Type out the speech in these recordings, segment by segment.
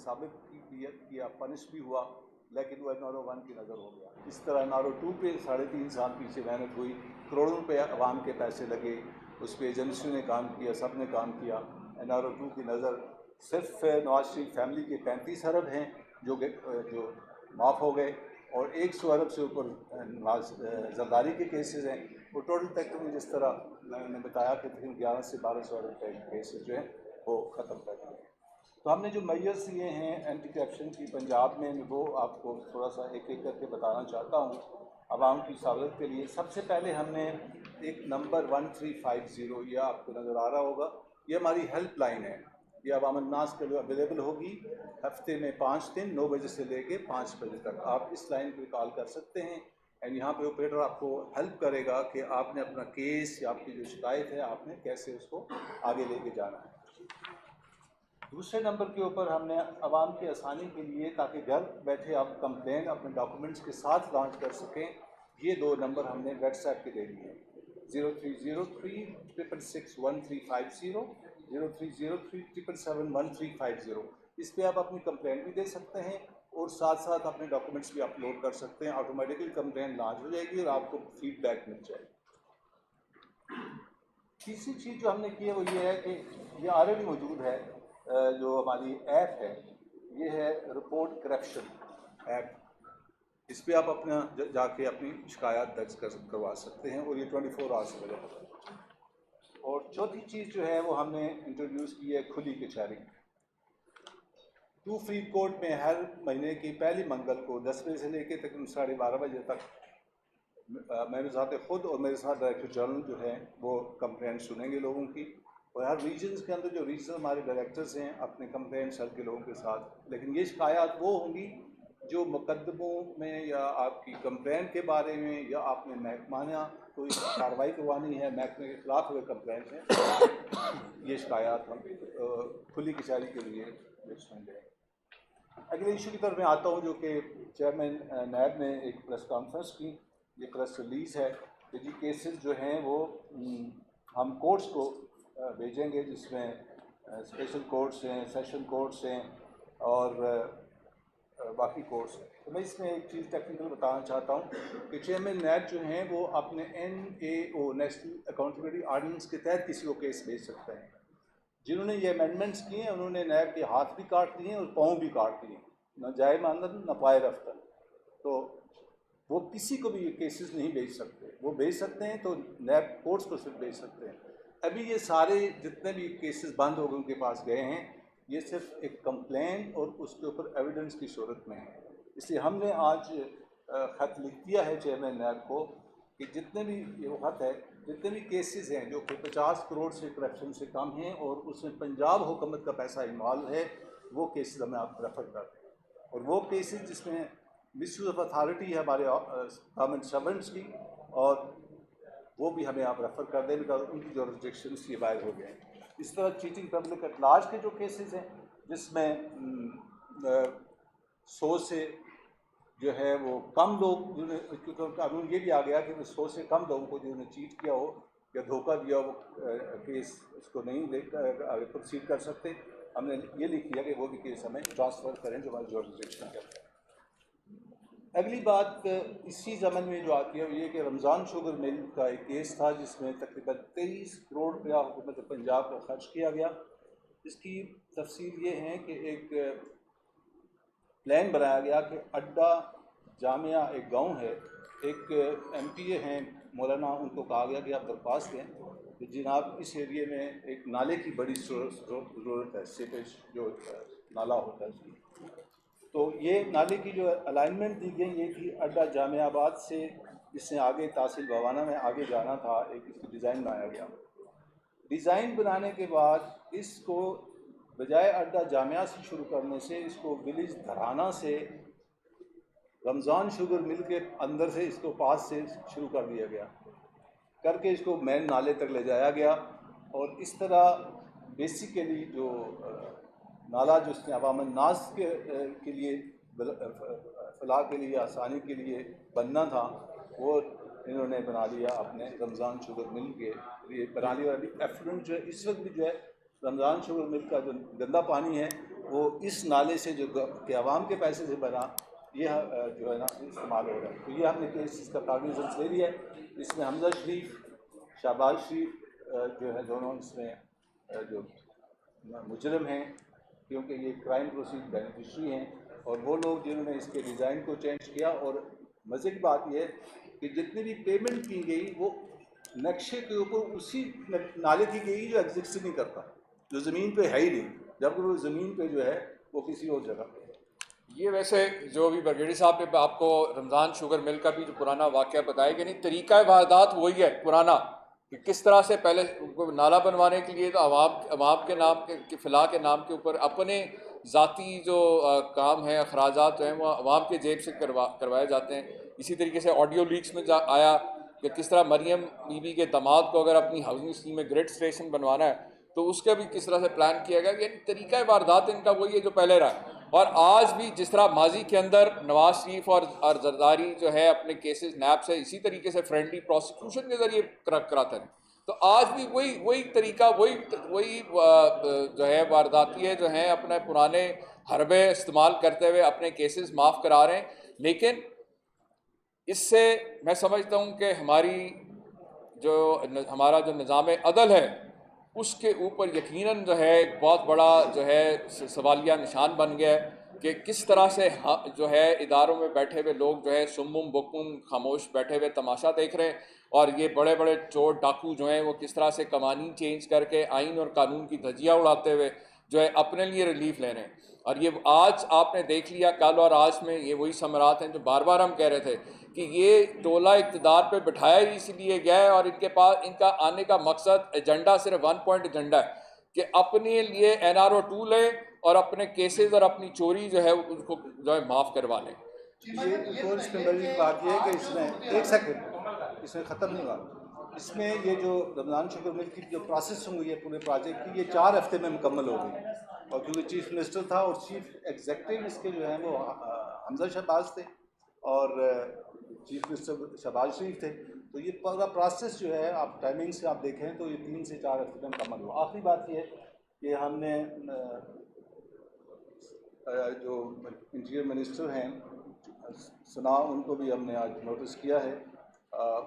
साबित किया, पनिश भी हुआ, लेकिन वो NRO 1 की नज़र हो गया। इस तरह NRO 2 पे 3.5 साल पीछे मेहनत हुई, करोड़ों रुपये अवाम के पैसे लगे, उस पर एजेंसियों ने काम किया, सब ने काम किया। NRO 2 की नज़र सिर्फ नवाज शरीफ फैमिली के 35 अरब हैं जो माफ़ हो गए, और 100 अरब से ऊपर जरदारी के केसेस हैं। वो टोटल तक जिस तरह मैंने बताया कि तकरीबन 11 से 1200 अरब के केसेस जो हैं वो ख़त्म कर दिए। तो हमने जो मेजर्स लिए हैं एंटी करप्शन की पंजाब में, वो आपको थोड़ा सा एक एक करके बताना चाहता हूँ आवाम की सहूलत के लिए। सबसे पहले हमने एक नंबर 1350, यह आपको नज़र आ रहा होगा, ये हमारी हेल्प लाइन है। ये अवाम अन्नास के लिए अवेलेबल होगी हफ्ते में 5 दिन 9 बजे से लेके 5 बजे तक। आप इस लाइन पर कॉल कर सकते हैं एंड यहाँ पे ऑपरेटर आपको हेल्प करेगा कि आपने अपना केस या आपकी जो शिकायत है आपने कैसे उसको आगे लेके जाना है। दूसरे नंबर के ऊपर हमने आवाम की आसानी के लिए, ताकि घर बैठे आप कंप्लेन अपने डॉक्यूमेंट्स के साथ लॉन्च कर सकें, ये 2 नंबर हमने व्हाट्सएप के दे दिए हैं। 0303661350, 0303771350। इस पर आप अपनी कंप्लेंट भी दे सकते हैं और साथ साथ अपने डॉक्यूमेंट्स भी अपलोड कर सकते हैं। ऑटोमेटिकली कंप्लेंट लॉन्च हो जाएगी और आपको फीडबैक मिल जाएगी। तीसरी चीज़ जो हमने की है वो ये है कि ये ऑलरेडी मौजूद है, जो हमारी ऐप है, ये है रिपोर्ट करप्शन ऐप। इस पर आप अपना जाके अपनी शिकायत दर्ज करवा सकते हैं और ये 24 आवर्स अवेलेबल है। और चौथी चीज़ जो है वो हमने इंट्रोड्यूस की है खुली कचहरी। 2 फरीदकोट में हर महीने की पहली मंगल को 10 बजे से लेकर तकरीबन 12:30 बजे तक मेरे साथ खुद और मेरे साथ डायरेक्टर जनरल जो है वो कंप्लेंट सुनेंगे लोगों की, और हर रीजन्स के अंदर जो रीजनल हमारे डायरेक्टर्स हैं अपने कंप्लेंट्स हर के लोगों के साथ। लेकिन ये शिकायत वो होंगी जो मुकदमों में या आपकी कंप्लेंट के बारे में, या आपने महकमाना कोई कार्रवाई करवानी है, महकमे के खिलाफ अगर कंप्लेंट है, ये शिकायत हम खुली कचहरी के लिए सुनेंगे। अगले इशू की तरफ मैं आता हूँ, जो कि चेयरमैन नायब ने एक प्रेस कॉन्फ्रेंस की, ये प्रेस रिलीज़ है कि जी केसेस जो हैं वो हम कोर्ट्स को भेजेंगे, जिसमें स्पेशल कोर्ट्स हैं, सेशन कोर्ट्स हैं और बाकी कोर्ट्स हैं। तो मैं इसमें एक चीज़ टेक्निकल बताना चाहता हूँ कि चेयरमैन नैब जो हैं वो अपने NAO नेशनल अकाउंटेबिलिटी ऑर्डिनेंस के तहत किसी को केस भेज सकते हैं। जिन्होंने ये अमेंडमेंट्स किए हैं उन्होंने नैब के हाथ भी काट दिए और पाँव भी काट दिए, न जाए मानदन न पाए रफ्तार। तो वो किसी को भी ये केसेस नहीं भेज सकते। वो भेज सकते हैं तो नैब कोर्ट्स को सिर्फ भेज सकते हैं। अभी ये सारे जितने भी केसेस बंद हो गए उनके पास गए हैं, ये सिर्फ एक कंप्लेन और उसके ऊपर एविडेंस की सूरत में है। इसलिए हमने आज ख़त लिख दिया है चेयरमैन नैब को कि जितने भी ये खत है, जितने भी केसेस हैं जो कि 50 करोड़ से करप्शन से कम हैं और उसमें पंजाब हुकूमत का पैसा इन्वॉल्व है, वो केसेस हमें आप रेफ़र कर दें। और वो केसेस जिसमें मिसयूज़ ऑफ अथॉरिटी है हमारे गवर्नमेंट सर्वेंट्स की, और वो भी हमें आप रेफ़र कर दें, बिकॉज उनकी जो रिस्ट्रिक्शंस ये वायद हो गए हैं। इस तरह चीटिंग पब्लिक एट लार्ज के जो केसेस हैं, जिसमें 100 से जो है वो कम लोग, जिन्होंने कानून ये भी आ गया कि 100 से कम लोगों को जिन्होंने चीट किया हो या धोखा दिया हो, केस उसको नहीं लेकर आगे प्रोसीड कर सकते। हमने ये लिख दिया कि वो भी केस हमें ट्रांसफ़र करें जो हमारे जुरिस्डिक्शन के अंदर। अगली बात इसी ज़मन में जो आती है वो ये कि रमज़ान शुगर मिल का एक केस था जिसमें तकरीबन 23 करोड़ रुपया हुकूमत पंजाब को खर्च किया गया। इसकी तफसील ये है कि एक प्लान बनाया गया कि अड्डा जामिया एक गांव है, एक MPA हैं मौलाना, उनको कहा गया कि आप दरख्वास्त दें कि जनाब इस एरिए में एक नाले की बड़ी ज़रूरत है, सीपेज जो नाला होता है उसकी। तो ये नाले की जो अलाइनमेंट दी गई ये थी अड्डा जामियाबाद से, जिससे आगे तहसील भवाना में आगे जाना था, एक इसकी डिज़ाइन बनाया गया। डिज़ाइन बनाने के बाद इसको बजाय अड्डा जामिया से शुरू करने से इसको विलेज धराना से रमज़ान शुगर मिल के अंदर से इसको पास से शुरू कर दिया गया, करके इसको मेन नाले तक ले जाया गया। और इस तरह बेसिकली जो नाला जो इसने अवामन नास के लिए फलाह के लिए आसानी के लिए बनना था, वो इन्होंने बना लिया अपने रमज़ान शुगर मिल के लिए बना लिया। अभी एफ्लुएंट जो है इस वक्त भी जो है रमज़ान शुगर मिल का जो गंदा पानी है वो इस नाले से जो कि आवाम के पैसे से बना, ये जो है ना इस्तेमाल हो रहा है। तो ये हमने केस इसका कागज़ ले लिया है। इसमें हमजा शरीफ, शहबाज शरीफ जो है दोनों इसमें जो मुजरम हैं, क्योंकि ये क्राइम प्रोसीड बेनिफिशरी हैं और वो लोग जिन्होंने इसके डिज़ाइन को चेंज किया। और मज़े की बात यह है कि जितनी भी पेमेंट की गई वो नक्शे के ऊपर उसी नाले की गई जो एग्जिस्ट नहीं करता, जो ज़मीन पे है ही नहीं, जबकि वो ज़मीन पे जो है वो किसी और जगह पे है। ये वैसे जो भी ब्रिगेडियर साहब ने आपको रमज़ान शुगर मिल का भी जो पुराना वाक़या बताया कि नहीं, तरीका वारदात वही है पुराना, कि किस तरह से पहले नाला बनवाने के लिए तो अवाम के नाम के फ़िला के नाम के ऊपर अपने ज़ाती जो काम है, अखराजात हैं, वो अवाम के जेब से करवाए जाते हैं। इसी तरीके से ऑडियो लीक्स में आया कि किस तरह मरियम बीबी के दामाद को अगर अपनी हाउसिंग स्कीम में ग्रिड स्टेशन बनवाना है तो उसका भी किस तरह से प्लान किया गया। यानी तरीका वारदात इनका वही है जो पहले रहा। और आज भी जिस तरह माजी के अंदर नवाज शरीफ और जरदारी जो है अपने केसेस नैब से इसी तरीके से फ्रेंडली प्रोसिक्यूशन के जरिए कराते हैं, तो आज भी वही तरीका, वही जो है वारदाती जो हैं अपने पुराने हरबे इस्तेमाल करते हुए अपने केसेस माफ़ करा रहे हैं। लेकिन इससे मैं समझता हूँ कि हमारा जो निज़ाम अदल है उसके ऊपर यकीनन जो है एक बहुत बड़ा जो है सवालिया निशान बन गया है कि किस तरह से जो है इदारों में बैठे हुए लोग जो है सुम्मुम बुकुम खामोश बैठे हुए तमाशा देख रहे हैं, और ये बड़े बड़े चोर डाकू जो हैं वो किस तरह से कवानीन चेंज करके आइन और कानून की धज्जियाँ उड़ाते हुए जो है अपने लिए रिलीफ ले रहे हैं। और ये आज आपने देख लिया, कल और आज में ये वही समरात हैं जो बार बार हम कह रहे थे कि ये टोला इक़्तिदार पे बिठाया ही इसलिए गया है, और इनके पास इनका आने का मकसद एजेंडा सिर्फ 1 पॉइंट एजेंडा है कि अपने लिए NRO 2 लें और अपने केसेस और अपनी चोरी जो है उसको जो है माफ़ करवा लें। ये तो इसमें बड़ी बात यह है कि इसमें एक सेकंड इसमें ख़त्म नहीं हुआ। इसमें ये जो रमज़ान शुगर मिल की जो प्रोसेसिंग हुई है पूरे प्रोजेक्ट की, ये 4 हफ्ते में मुकम्मल हो गई। और क्योंकि चीफ मिनिस्टर था और चीफ एग्जेक्टिव इसके जो हैं वो हमजा शहबाज थे और चीफ मिनिस्टर शहबाज शरीफ थे, तो ये पूरा प्रोसेस जो है आप टाइमिंग से आप देखें तो ये 3 से 4 हफ्ते में मुकम्मल हुआ। आखिरी बात ये है कि हमने जो इंटीरियर मिनिस्टर हैं सना, उनको भी हमने आज नोटिस किया है।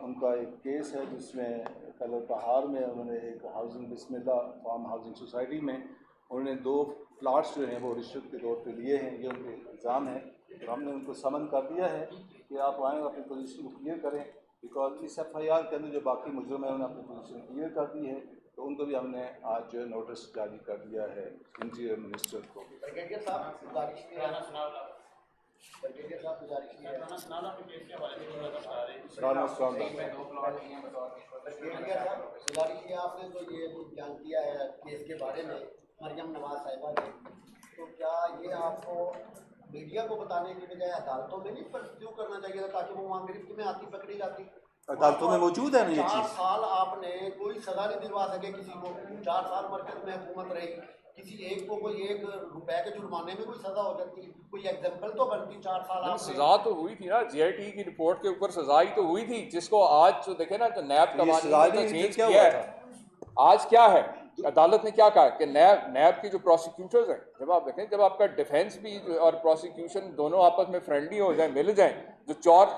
उनका एक केस है जिसमें कल पहाड़ में उन्होंने एक हाउसिंग बिस्मिल्लाह फार्म हाउसिंग सोसाइटी में उन्होंने 2 प्लाट्स जो हैं वो रिश्वत के तौर पे लिए हैं, ये उनके इल्ज़ाम है। तो हमने उनको समन कर दिया है कि आप आएँ अपनी पोजीशन को क्लियर करें, बिकॉज इस FIR के अंदर जो बाकी मुजरम है उन्होंने अपनी पोजीशन क्लियर कर दी है। तो उनको भी हमने आज जो है नोटिस जारी कर दिया है इंटीरियर मिनिस्टर को। ब्रिगेडियर साहब गुजारिश की है, ब्रिगेडियर साहब गुजारिश की है, ब्रिगेडियर साहब गुजारिश की आपने तो ये बयान किया है केस के बारे में मरियम नवाज साहिबा ने, तो क्या ये आपको मीडिया को बताने की बजाय अदालतों में नहीं परस्यू करना चाहिए था ताकि वो वहाँ गिरफ्त में आती पकड़ी जाती? अदालतों में मौजूद है ना ये 4 चीज़। साल आपने कोई सजा नहीं दिलवा सके किसी को, 4 साल मरकज में हुकूमत रही, किसी एक को कोई 1 रुपए के जुर्माने में कोई सजा हो जाती, कोई एग्जाम्पल तो बनती। 4 साल सजा तो हुई थी ना, GIT की रिपोर्ट के ऊपर सजा ही तो हुई थी, जिसको आज जो देखे ना जो नैब कवानीन ने चेंज किया है। आज क्या है अदालत ने क्या कहा कि नैब की जो प्रोसिक्यूटर्स हैं, जब आप देखें जब आपका डिफेंस भी और प्रोसिक्यूशन दोनों आपस में फ्रेंडली हो जाए, मिल जाए, जो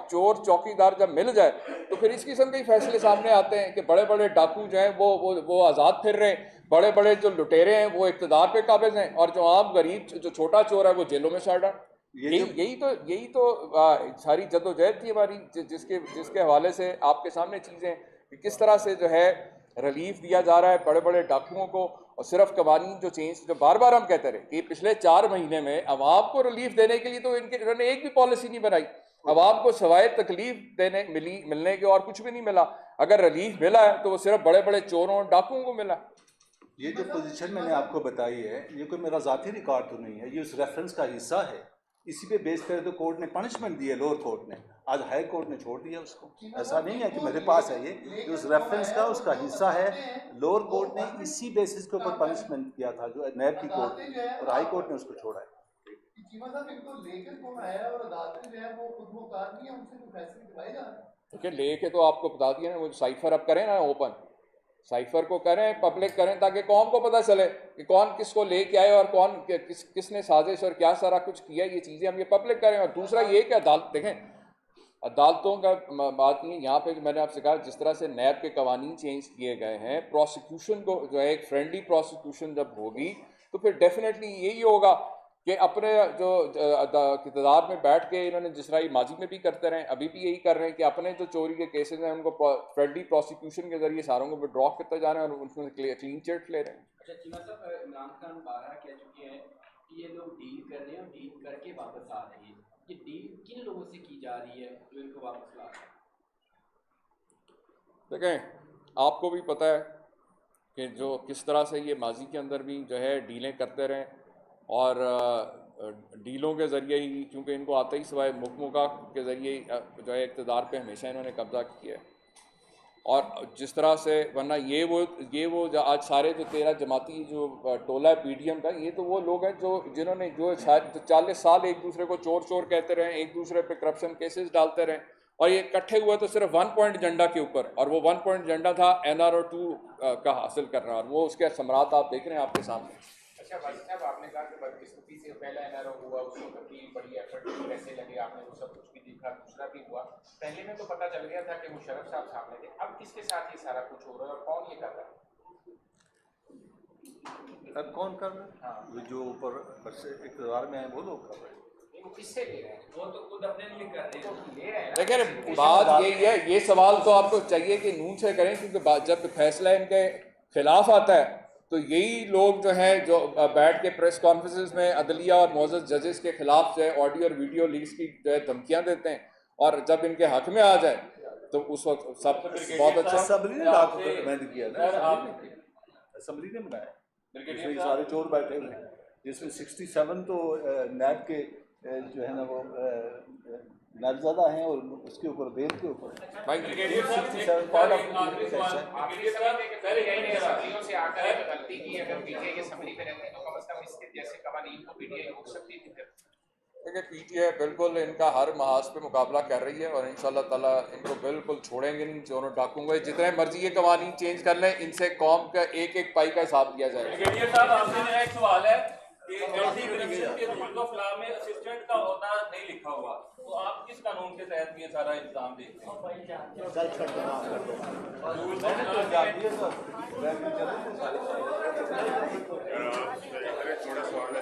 चोर चौकीदार जब मिल जाए तो फिर इस किस्म के ही फैसले सामने आते हैं कि बड़े बड़े डाकू जो हैं वो आज़ाद फिर रहे हैं, बड़े बड़े जो लुटेरे हैं वो इक़्तिदार पे काबिज हैं, और जो आम गरीब जो छोटा चोर है वो जेलों में सड़ रहा है। यही तो सारी जद्दोजहद थी हमारी, जिसके हवाले से आपके सामने चीज़ें कि किस तरह से जो है रिलीफ दिया जा रहा है बड़े बड़े डाकुओं को। और सिर्फ कवानीन जो चेंज जो बार बार हम कहते रहे कि पिछले 4 महीने में अवाम को रिलीफ देने के लिए तो इन्होंने एक भी पॉलिसी नहीं बनाई। अवाम को सवाए तकलीफ मिलने के और कुछ भी नहीं मिला। अगर रिलीफ मिला है तो वो सिर्फ बड़े बड़े चोरों डाकुओं को मिला। ये जो पोजीशन मैंने आपको बताई है ये कोई मेरा ज़ाती रिकॉर्ड तो नहीं है, ये उस रेफरेंस का हिस्सा है। इसी पे बेस कर तो कोर्ट ने पनिशमेंट दी है, लोअर कोर्ट ने, आज हाई कोर्ट ने छोड़ दिया उसको। ऐसा नहीं है कि मेरे पास है, ये उस रेफरेंस का उसका हिस्सा है। लोअर कोर्ट ने इसी बेसिस के ऊपर पनिशमेंट किया था जो नैब की कोर्ट ने, और हाई कोर्ट ने उसको छोड़ा है। लेके तो आपको बता दिया ना, वो साइफर अब करें ना ओपन, साइफर को करें, पब्लिक करें, ताकि कौम को पता चले कि कौन किसको लेके आए और कौन किसने साजिश और क्या सारा कुछ किया। ये चीज़ें हम ये पब्लिक करें। और दूसरा ये कि अदालत देखें, अदालतों का बात नहीं है यहाँ पे, जो मैंने आपसे कहा जिस तरह से नैब के कवानीन चेंज किए गए हैं, प्रोसिक्यूशन को जो है एक फ्रेंडली प्रोसिक्यूशन जब होगी तो फिर डेफिनेटली यही होगा कि अपने जो इक़्तिदार में बैठ के इन्होंने जिस तरह माजी में भी करते रहे, अभी भी यही कर रहे हैं कि अपने जो चोरी के केसेस हैं उनको फ्रेंडली प्रोसिक्यूशन के जरिए सारों को विड्रॉ करते जा रहे हैं और उनमें क्लीन चिट ले रहे हैं। अच्छा चीमा साहब, इमरान खान बारहा कह चुके हैं कि ये लोग डील कर रहे हैं और डील करके वापस आ रहे हैं। ये डील किन लोगों से की जा रही है जो इनको वापस ला रहे हैं? देखें, आपको भी पता है कि जो किस तरह से ये माजी के अंदर भी जो है डीलें करते रहे और डीलों के ज़रिए ही, क्योंकि इनको आता ही सिवाय मुकमुका के ज़रिए जो है इक़्तिदार पे हमेशा इन्होंने कब्ज़ा किया है। और जिस तरह से वरना ये वो जो आज सारे जो 13 जमाती जो टोला है PDM का, ये तो वो लोग हैं जो जिन्होंने जो 40 साल एक दूसरे को चोर चोर कहते रहे, एक दूसरे पे करप्शन केसेस डालते रहे, और ये इकट्ठे हुए तो सिर्फ 1 पॉइंट एजेंडा के ऊपर, और वो 1 पॉइंट एजेंडा था NRO 2 का हासिल करना, और वो उसके समरात आप देख रहे हैं आपके सामने। अच्छा वाजिद साहब, आपने कहा कि बदकिस्मती से पहला NRO हुआ, उसको कभी बड़ी एफर्ट भी पैसे लगे, आपने वो सब कुछ भी देखा, दूसरा भी हुआ। पहले में तो पता चल गया था कि मुशर्रफ साहब सामने थे, अब किसके साथ ये सारा कुछ हो रहा है और कौन ये कर रहा है? अब कौन कर रहा है? हाँ, जो ऊपर इक़्तिदार में आए वो लोग कर रहे हैं। वो किससे ले रहे हैं? वो तो खुद अपने लिए कर रहे हैं, तो ले रहे हैं। लेकिन बात यही है, ये सवाल तो आपको चाहिए कि नून से करें, क्योंकि जब फैसला इनके खिलाफ आता है तो यही लोग जो हैं जो बैठ के प्रेस कॉन्फ्रेंसेस में अदलिया और मोअज़्ज़ज़ जजेस के खिलाफ जो है ऑडियो और वीडियो लीक्स की जो है धमकियाँ देते हैं, और जब इनके हक में आ जाए तो उस वक्त सब बहुत अच्छा। असेंबली ने रिकमेंड किया ना, असेंबली ने बनाया, जिसमें सारे चोर बैठे हुए हैं, जिसमें 67 तो नैब के जो है ना वो नामज़दा हैं और उसके ऊपर बेल के ऊपर भाई से आकर एक गलती की, अगर पीटीआई असेंबली में रहती तो कम से कम इसके जैसे कवानीन को पीटीआई रोक सकती थी। देखिए, PTI बिल्कुल इनका हर महाज पे मुकाबला कर रही है और इंशाल्लाह ताला इनको बिल्कुल छोड़ेंगे नहीं। दोनों डाकू को जितने मर्जी ये कवानीन चेंज कर लें, इनसे कौम का एक एक पाई का हिसाब लिया जाएगा। ब्रिगेडियर साहब, आपसे मेरा एक सवाल है कि एंटी करप्शन के रूल ऑफ लॉ में असिस्टेंट का होना नहीं लिखा हुआ, तो आप किस कानून के तहत ये सारा इंतजाम देखते हैं? थोड़ा सवाल है